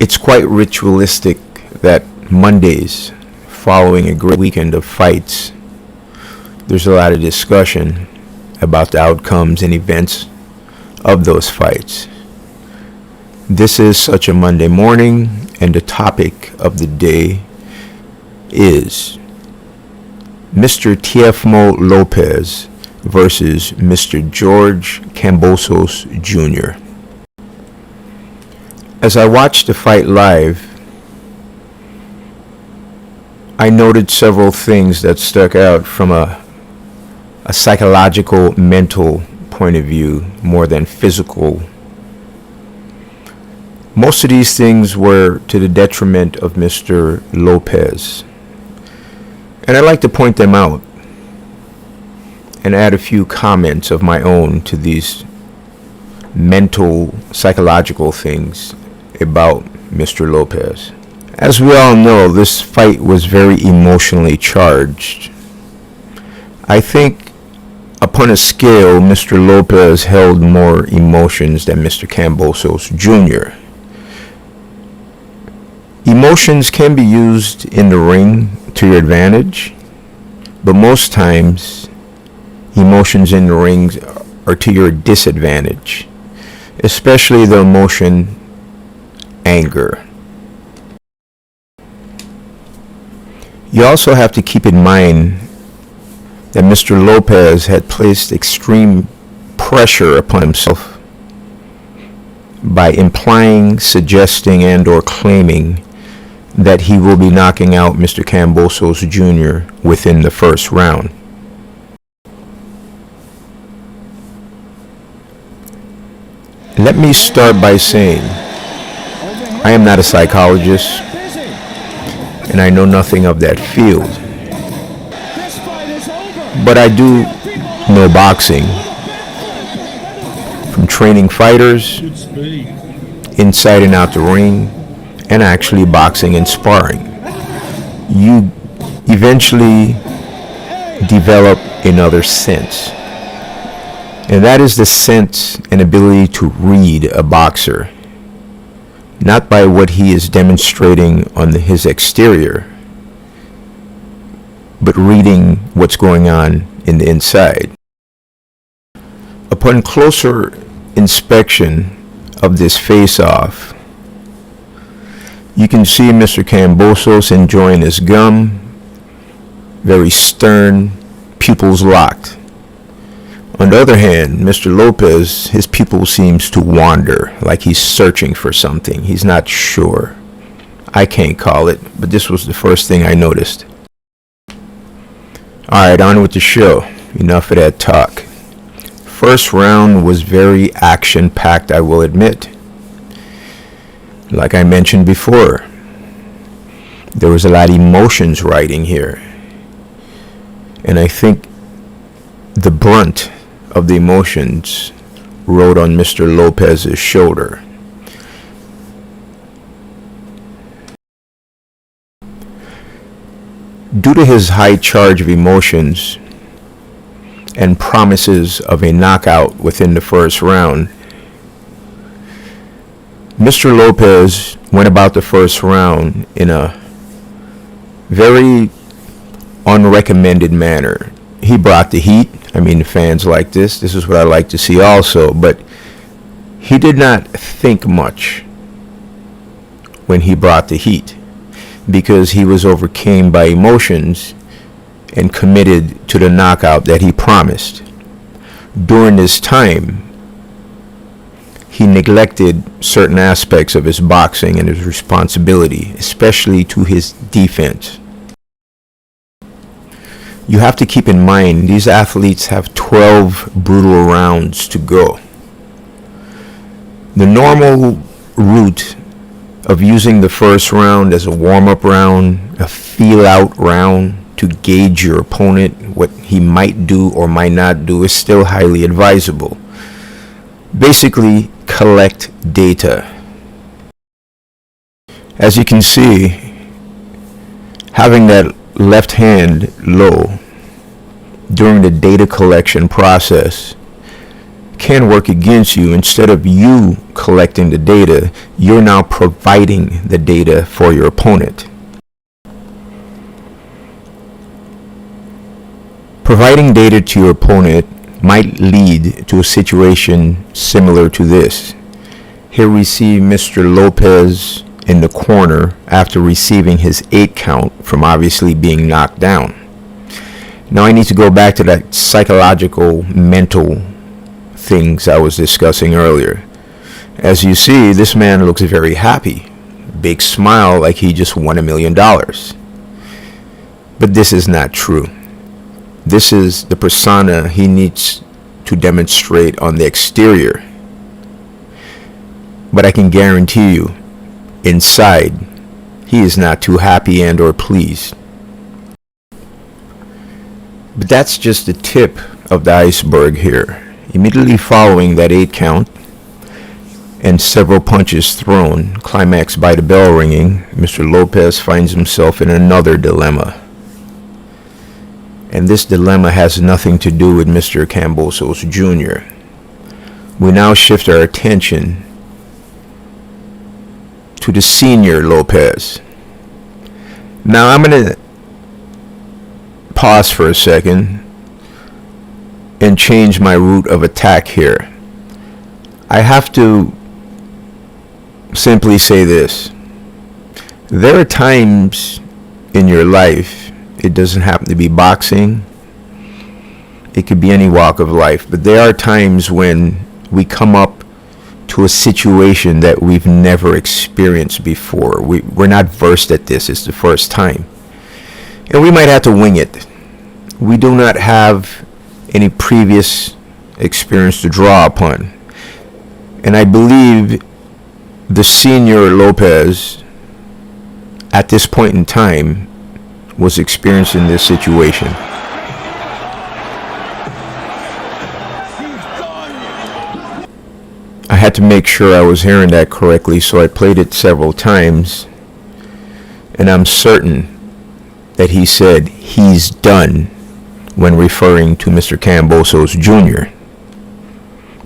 It's quite ritualistic that Mondays, following a great weekend of fights, there's a lot of discussion about the outcomes and events of those fights. This is such a Monday morning, and the topic of the day is Mr. Teofimo Lopez versus Mr. George Kambosos Jr. As I watched the fight live, I noted several things that stuck out from a psychological, mental point of view more than physical. Most of these things were to the detriment of Mr. Lopez. And I'd like to point them out and add a few comments of my own to these mental, psychological things about Mr. Lopez. As we all know, this fight was very emotionally charged. I think upon a scale, Mr. Lopez held more emotions than Mr. Kambosos Jr. Emotions can be used in the ring to your advantage, but most times emotions in the ring are to your disadvantage, especially the emotion anger. You also have to keep in mind that Mr. Lopez had placed extreme pressure upon himself by implying, suggesting, and or claiming that he will be knocking out Mr. Kambosos Jr. within the first round. Let me start by saying I am not a psychologist, and I know nothing of that field. But I do know boxing, from training fighters, inside and out the ring, and actually boxing and sparring. You eventually develop another sense, and that is the sense and ability to read a boxer, not by what he is demonstrating on his exterior, but reading what's going on in the inside. Upon closer inspection of this face-off, you can see Mr. Kambosos enjoying his gum, very stern, pupils locked. On the other hand, Mr. Lopez, his pupil seems to wander, like he's searching for something. He's not sure. I can't call it, but this was the first thing I noticed. Alright, on with the show. Enough of that talk. First round was very action-packed, I will admit. Like I mentioned before, there was a lot of emotions riding here. And I think the brunt of the emotions rode on Mr. Lopez's shoulder. Due to his high charge of emotions and promises of a knockout within the first round, Mr. Lopez went about the first round in a very unrecommended manner. He brought the heat. I mean, the fans like this. This is what I like to see also. But he did not think much when he brought the heat, because he was overcame by emotions and committed to the knockout that he promised. During this time, he neglected certain aspects of his boxing and his responsibility, especially to his defense. You have to keep in mind, these athletes have 12 brutal rounds to go. The normal route of using the first round as a warm-up round, a feel-out round to gauge your opponent, what he might do or might not do, is still highly advisable. Basically, collect data. As you can see, having that left hand low during the data collection process can work against you. Instead of you collecting the data, you're now providing the data for your opponent. Providing data to your opponent might lead to a situation similar to this. Here we see Mr. Lopez in the corner after receiving his 8 count from obviously being knocked down. Now I need to go back to that psychological, mental things I was discussing earlier. As you see, this man looks very happy. Big smile like he just won $1 million. But this is not true. This is the persona he needs to demonstrate on the exterior. But I can guarantee you, inside, he is not too happy and or pleased. But that's just the tip of the iceberg here. Immediately following that 8 count and several punches thrown, climaxed by the bell ringing, Mr. Lopez finds himself in another dilemma. And this dilemma has nothing to do with Mr. Kambosos Jr. We now shift our attention to the senior Lopez. Now I'm going to pause for a second and change my route of attack here. I have to simply say this. There are times in your life, it doesn't happen to be boxing, it could be any walk of life, but there are times when we come up to a situation that we've never experienced before. We're not versed at this. It's the first time. And we might have to wing it. We do not have any previous experience to draw upon. And I believe the senior Lopez at this point in time was experiencing this situation. I had to make sure I was hearing that correctly, so I played it several times, and I'm certain that he said he's done when referring to Mr. Kambosos Jr.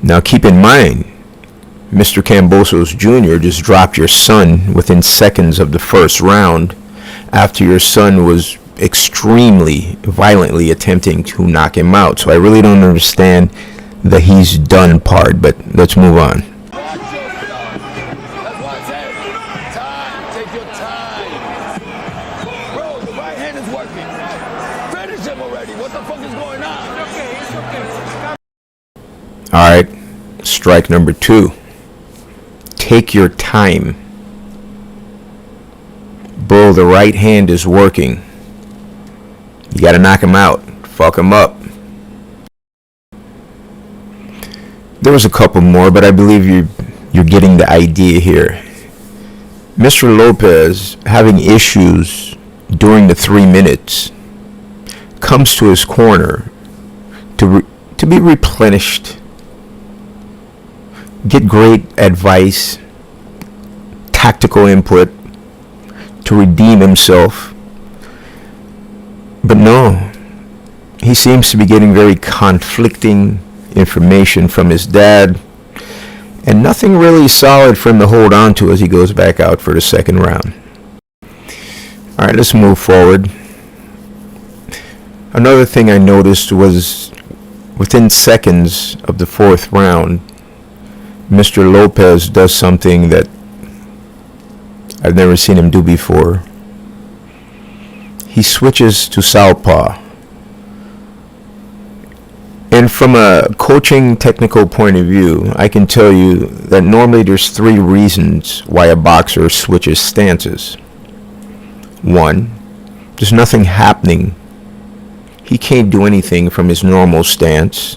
Now keep in mind, Mr. Kambosos Jr. just dropped your son within seconds of the first round after your son was extremely violently attempting to knock him out. So I really don't understand the he's done part, but let's move on. Alright, strike number 2. Take your time. Bro, the right hand is working. You gotta knock him out. Fuck him up. There was a couple more, but I believe you're getting the idea here. Mr. Lopez, having issues during the 3 minutes, comes to his corner to be replenished, get great advice, tactical input, to redeem himself. But no, he seems to be getting very conflicting information from his dad, and nothing really solid for him to hold on to as he goes back out for the second round. Alright, let's move forward. Another thing I noticed was within seconds of the 4th round, Mr. Lopez does something that I've never seen him do before. He switches to southpaw. And from a coaching technical point of view, I can tell you that normally there's 3 reasons why a boxer switches stances. 1, there's nothing happening. He can't do anything from his normal stance,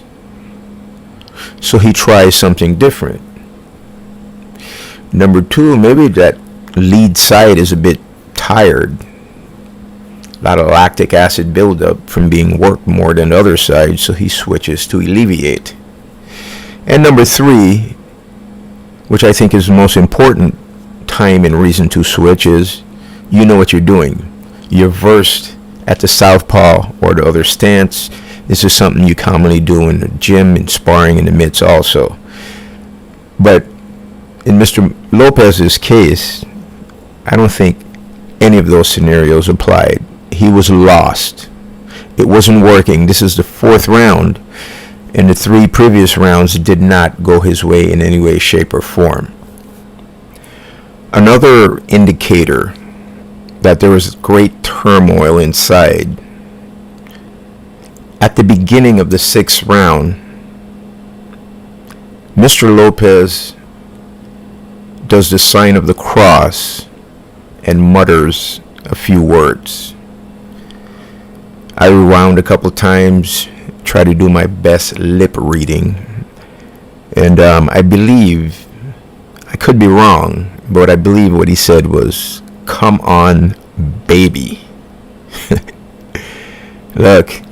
so he tries something different. Number 2, maybe that lead side is a bit tired. A lot of lactic acid buildup from being worked more than the other side, so he switches to alleviate. And number 3, which I think is the most important time and reason to switch, is you know what you're doing. You're versed at the southpaw or the other stance. This is something you commonly do in the gym and sparring in the mitts also. But in Mr. Lopez's case, I don't think any of those scenarios applied. He was lost. It wasn't working. This is the fourth round, and the three previous rounds did not go his way in any way, shape, or form. Another indicator that there was great turmoil inside, at the beginning of the sixth round, Mr. Lopez does the sign of the cross and mutters a few words. I rewound a couple times, try to do my best lip reading, and I believe, I could be wrong, but I believe what he said was, "Come on, baby." Look,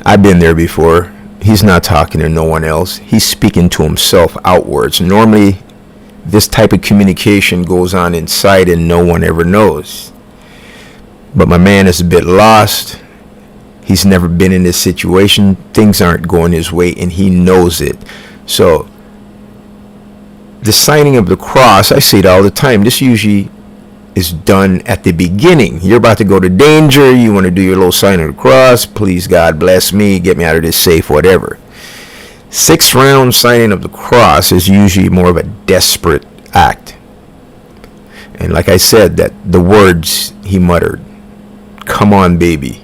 I've been there before. He's not talking to no one else. He's speaking to himself outwards. Normally, this type of communication goes on inside and no one ever knows. But my man is a bit lost. He's never been in this situation. Things aren't going his way and he knows it. So, the signing of the cross, I say it all the time, this usually is done at the beginning. You're about to go to danger, you want to do your little sign of the cross, please God bless me, get me out of this safe, whatever. Sixth round signing of the cross is usually more of a desperate act. And like I said, that the words he muttered, "Come on, baby,"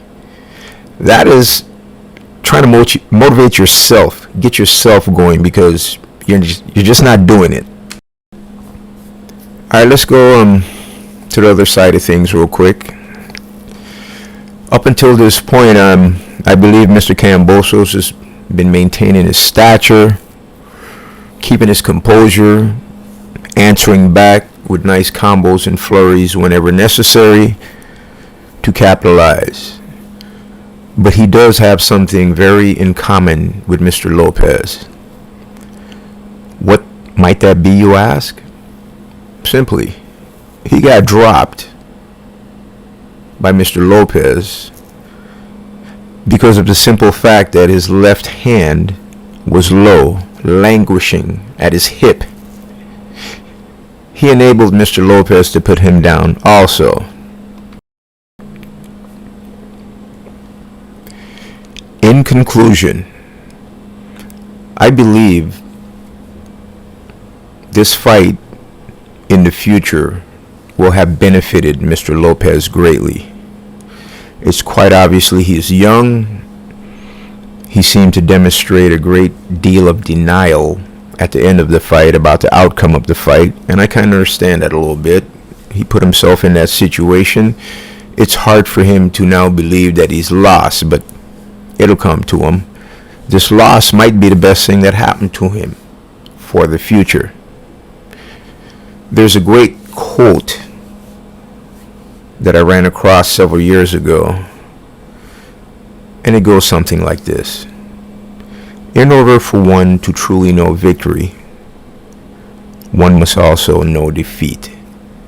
that is trying to motivate yourself, get yourself going, because you're just not doing it. All right, let's go to the other side of things real quick. Up until this point, I believe Mr. Kambosos has been maintaining his stature, keeping his composure, answering back with nice combos and flurries whenever necessary to capitalize. But he does have something very in common with Mr. Lopez. What might that be, you ask? Simply, he got dropped by Mr. Lopez because of the simple fact that his left hand was low, languishing at his hip. He enabled Mr. Lopez to put him down also. In conclusion, I believe this fight in the future will have benefited Mr. Lopez greatly. It's quite obviously he is young. He seemed to demonstrate a great deal of denial at the end of the fight about the outcome of the fight, and I kind of understand that a little bit. He put himself in that situation. It's hard for him to now believe that he's lost, but it'll come to him. This loss might be the best thing that happened to him for the future. There's a great quote that I ran across several years ago, and it goes something like this: in order for one to truly know victory, one must also know defeat.